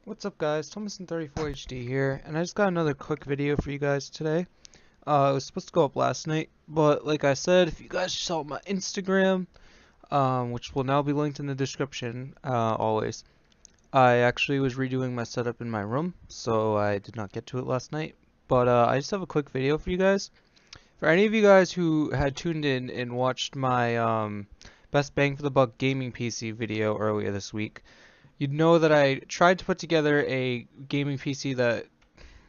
What's up guys, Thomason34HD here, and I just got another quick video for you guys today. It was supposed to go up last night, but like I said, if you guys saw my Instagram, which will now be linked in the description, always, I actually was redoing my setup in my room, so I did not get to it last night. But I just have a quick video for you guys. For any of you guys who had tuned in and watched my Best Bang for the Buck gaming PC video earlier this week, you'd know that I tried to put together a gaming PC that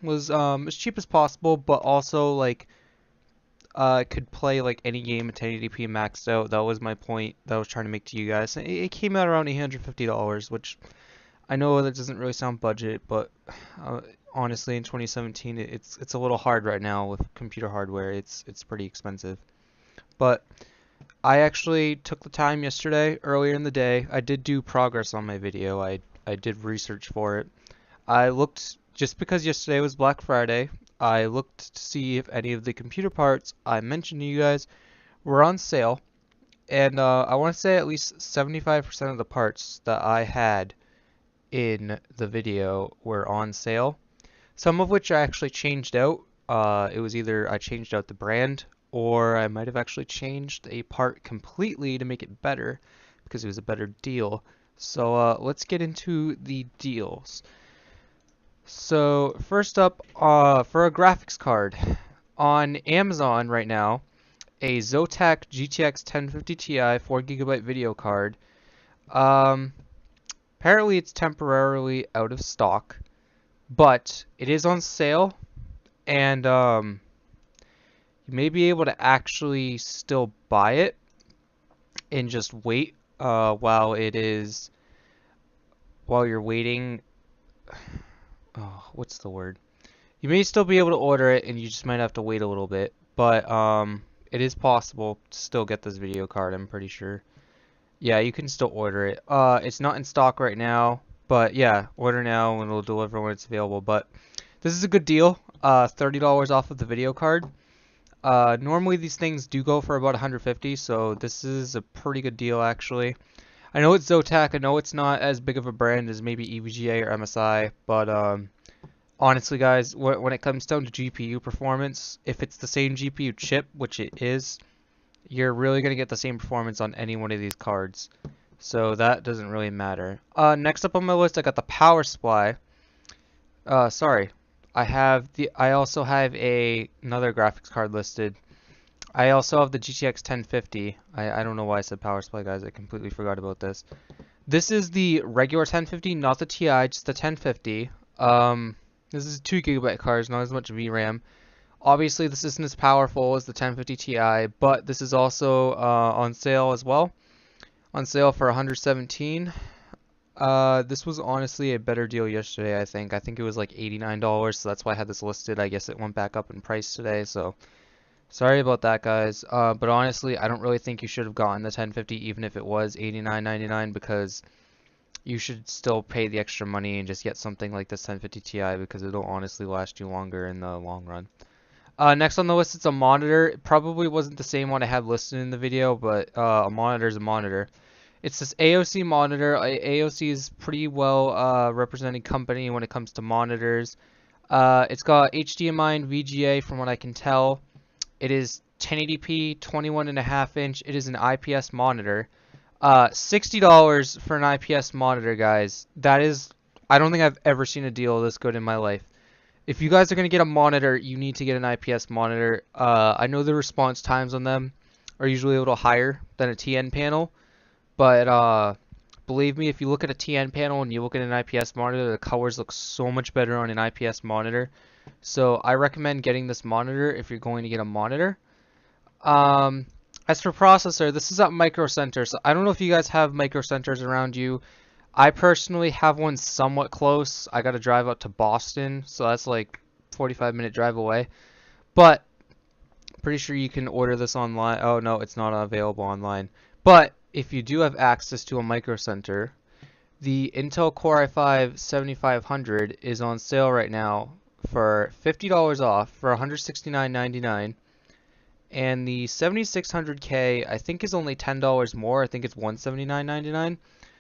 was as cheap as possible, but also like could play like any game at 1080p maxed out. That was my point that I was trying to make to you guys. It came out around $850, which I know that doesn't really sound budget, but honestly, in 2017, it's a little hard right now with computer hardware. It's pretty expensive, but I actually took the time yesterday, earlier in the day. I did do progress on my video. I did research for it. I looked, just because yesterday was Black Friday, I looked to see if any of the computer parts I mentioned to you guys were on sale. And I want to say at least 75% of the parts that I had in the video were on sale. Some of which I actually changed out. It was either I changed out the brand, or I might have actually changed a part completely to make it better because it was a better deal. So let's get into the deals. So first up, for a graphics card, on Amazon right now, a Zotac GTX 1050 Ti 4GB video card. Apparently it's temporarily out of stock, but it is on sale, and you may be able to actually still buy it and just wait while you're waiting. Oh, what's the word? You may still be able to order it, and you just might have to wait a little bit, but it is possible to still get this video card, I'm pretty sure. Yeah, you can still order it. It's not in stock right now, but yeah, order now and it'll deliver when it's available. But this is a good deal. $30 off of the video card. Normally these things do go for about $150, so this is a pretty good deal actually. I know it's Zotac, I know it's not as big of a brand as maybe EVGA or MSI, but honestly guys, when it comes down to GPU performance, if it's the same GPU chip, which it is, you're really going to get the same performance on any one of these cards. So that doesn't really matter. Next up on my list, I got the power supply. Sorry. I also have another graphics card listed. I also have the GTX 1050. I don't know why I said power supply, guys. I completely forgot about this. This is the regular 1050, not the TI, just the 1050. This is a 2GB card, not as much VRAM. Obviously, this isn't as powerful as the 1050 Ti, but this is also on sale as well. On sale for $117. This was honestly a better deal yesterday, I think. I think it was like $89, so that's why I had this listed. I guess it went back up in price today, so sorry about that, guys. But honestly, I don't really think you should have gotten the 1050 even if it was $89.99, because you should still pay the extra money and just get something like this 1050 Ti, because it'll honestly last you longer in the long run. Next on the list, it's a monitor. It probably wasn't the same one I had listed in the video, but a monitor is a monitor. It's this AOC monitor. AOC is pretty well represented company when it comes to monitors. It's got HDMI and VGA from what I can tell. It is 1080p, 21.5 inch. It is an IPS monitor. $60 for an IPS monitor, guys. That is, I don't think I've ever seen a deal this good in my life. If you guys are going to get a monitor, you need to get an IPS monitor. I know the response times on them are usually a little higher than a TN panel, but believe me, if you look at a TN panel and you look at an IPS monitor, the colors look so much better on an IPS monitor. So I recommend getting this monitor if you're going to get a monitor. As for processor, this is at Micro Center, so I don't know if you guys have Micro Centers around you. I personally have one somewhat close. I got to drive up to Boston, so that's like 45-minute drive away. But pretty sure you can order this online. Oh no, it's not available online. But if you do have access to a Micro Center, the Intel Core i5 7500 is on sale right now for $50 off for $169.99. And the 7600K I think is only $10 more. I think it's $179.99.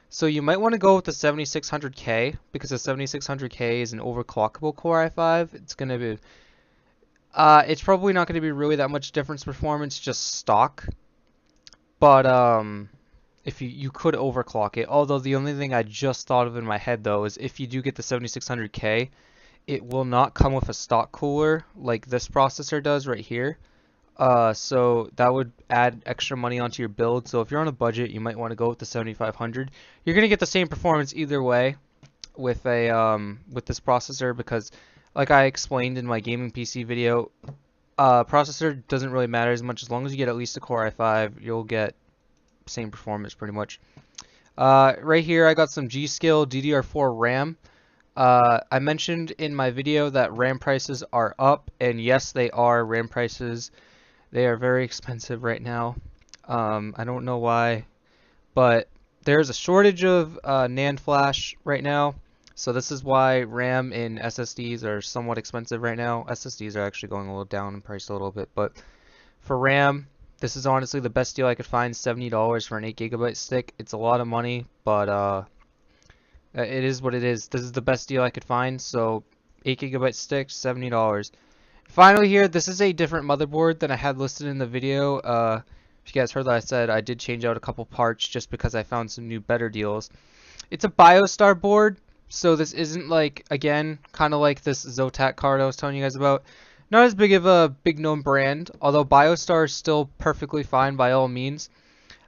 So you might want to go with the 7600K because the 7600K is an overclockable Core i5. It's gonna be, it's probably not gonna be really that much difference performance, just stock. But if you could overclock it. Although the only thing I just thought of in my head though is if you do get the 7600K, it will not come with a stock cooler like this processor does right here. So that would add extra money onto your build. So if you're on a budget, you might want to go with the 7500. You're gonna get the same performance either way with a with this processor because, like I explained in my gaming PC video, processor doesn't really matter as much as long as you get at least a Core i5, you'll get same performance pretty much. Right here, I got some G-Skill DDR4 RAM. I mentioned in my video that RAM prices are up, and yes, they are. RAM prices, they are very expensive right now. I don't know why, but there's a shortage of NAND flash right now. So this is why RAM and SSDs are somewhat expensive right now. SSDs are actually going a little down in price a little bit, but for RAM, this is honestly the best deal I could find. $70 for an 8 GB stick. It's a lot of money, but it is what it is. This is the best deal I could find. So 8 GB stick, $70. Finally here, this is a different motherboard than I had listed in the video. If you guys heard that I said I did change out a couple parts just because I found some new better deals. It's a BioStar board, so this isn't like, again, kind of like this Zotac card I was telling you guys about. Not as big of a big known brand, although BioStar is still perfectly fine by all means.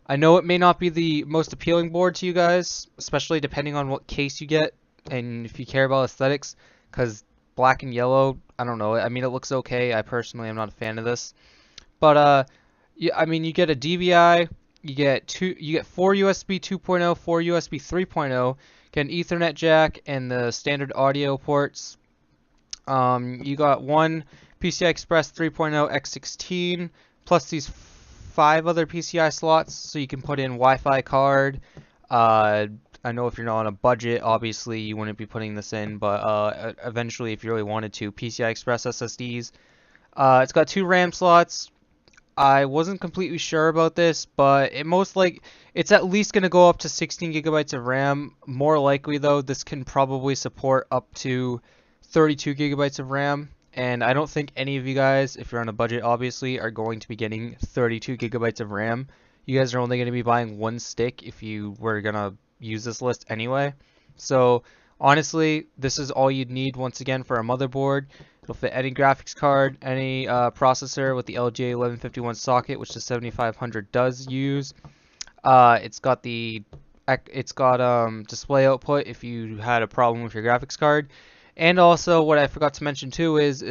I know it may not be the most appealing board to you guys, especially depending on what case you get and if you care about aesthetics, because black and yellow, I don't know. I mean, it looks okay. I personally am not a fan of this. But yeah, I mean, you get a DVI, you get 4 USB 2.0, 4 USB 3.0, get an Ethernet jack and the standard audio ports. You got one PCI Express 3.0 X16 plus these 5 other PCI slots, so you can put in Wi-Fi card. I know if you're not on a budget, obviously you wouldn't be putting this in, but eventually, if you really wanted to, PCI Express SSDs. It's got 2 RAM slots. I wasn't completely sure about this, but it's at least going to go up to 16 GB of RAM. More likely though, this can probably support up to 32 GB of RAM. And I don't think any of you guys, if you're on a budget obviously, are going to be getting 32 GB of RAM. You guys are only going to be buying one stick if you were going to use this list anyway. So honestly, this is all you'd need once again for a motherboard. It'll fit any graphics card, any processor with the LGA 1151 socket, which the 7500 does use. It's got display output if you had a problem with your graphics card. And also, what I forgot to mention too is you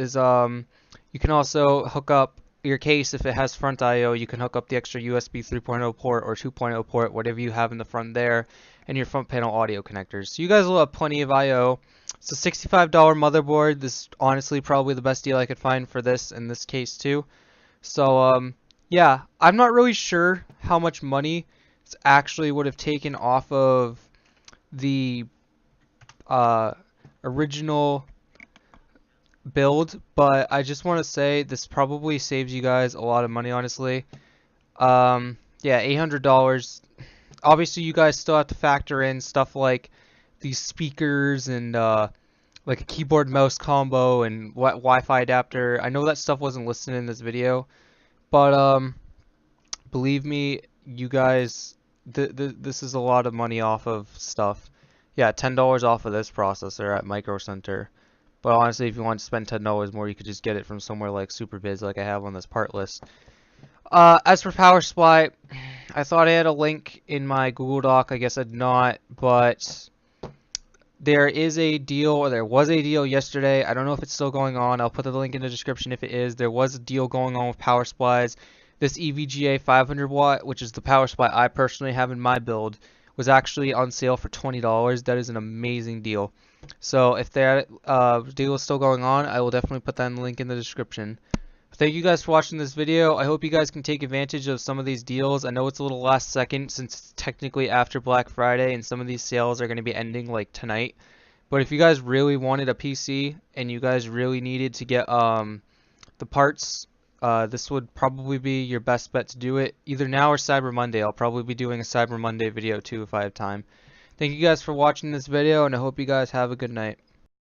can also hook up your case if it has front I/O. You can hook up the extra USB 3.0 port or 2.0 port, whatever you have in the front there, and your front panel audio connectors. So you guys will have plenty of I/O. It's a $65 motherboard. This is honestly probably the best deal I could find for this in this case too. So yeah, I'm not really sure how much money it actually would have taken off of the original build, but I just want to say this probably saves you guys a lot of money, honestly. Yeah, $800. Obviously, you guys still have to factor in stuff like these speakers and like a keyboard mouse combo and Wi-Fi adapter. I know that stuff wasn't listed in this video, but believe me, you guys, this is a lot of money off of stuff. Yeah, $10 off of this processor at Micro Center. But honestly, if you want to spend $10 more, you could just get it from somewhere like SuperBiz, like I have on this part list. As for power supply, I thought I had a link in my Google Doc. I guess I did not, but there is a deal, or there was a deal yesterday. I don't know if it's still going on. I'll put the link in the description if it is. There was a deal going on with power supplies. This EVGA 500 watt, which is the power supply I personally have in my build, was actually on sale for $20. That is an amazing deal. So if that deal is still going on, I will definitely put that link in the description. Thank you guys for watching this video. I hope you guys can take advantage of some of these deals. I know it's a little last second since it's technically after Black Friday and some of these sales are going to be ending like tonight. But if you guys really wanted a PC and you guys really needed to get the parts, this would probably be your best bet to do it. Either now or Cyber Monday. I'll probably be doing a Cyber Monday video too if I have time. Thank you guys for watching this video, and I hope you guys have a good night.